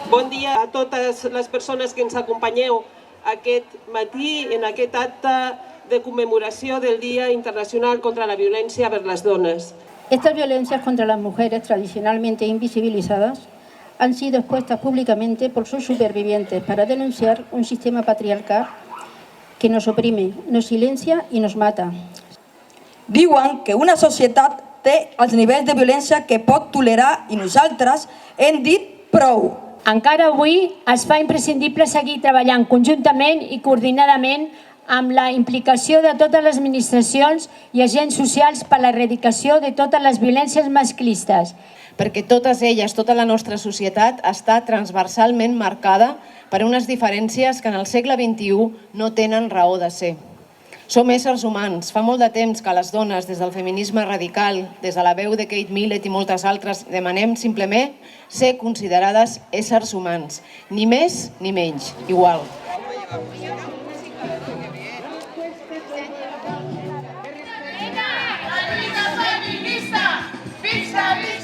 Bon dia a totes les persones que ens acompanyeu aquest matí en aquest acte de conmemoració del Día Internacional contra la Violencia vers les Dones. Estas violencias contra las mujeres tradicionalmente invisibilizadas han sido expuestas públicamente por sus supervivientes para denunciar un sistema patriarcal que nos oprime, nos silencia y nos mata. Diuen que una societat té els nivells de violència que pot tolerar i nosaltres hem dit prou. Encara avui es fa imprescindible seguir treballant conjuntament i coordinadament amb la implicació de totes les administracions i agents socials per a l'erradicació de totes les violències masclistes. Perquè totes elles, tota la nostra societat, està transversalment marcada per unes diferències que en el segle XXI no tenen raó de ser. Som éssers humans. Fa molt de temps que les dones, des del feminisme radical, des de la veu de Kate Millett i moltes altres, demanem simplement ser considerades éssers humans. Ni més ni menys. Igual. Feminista! Fins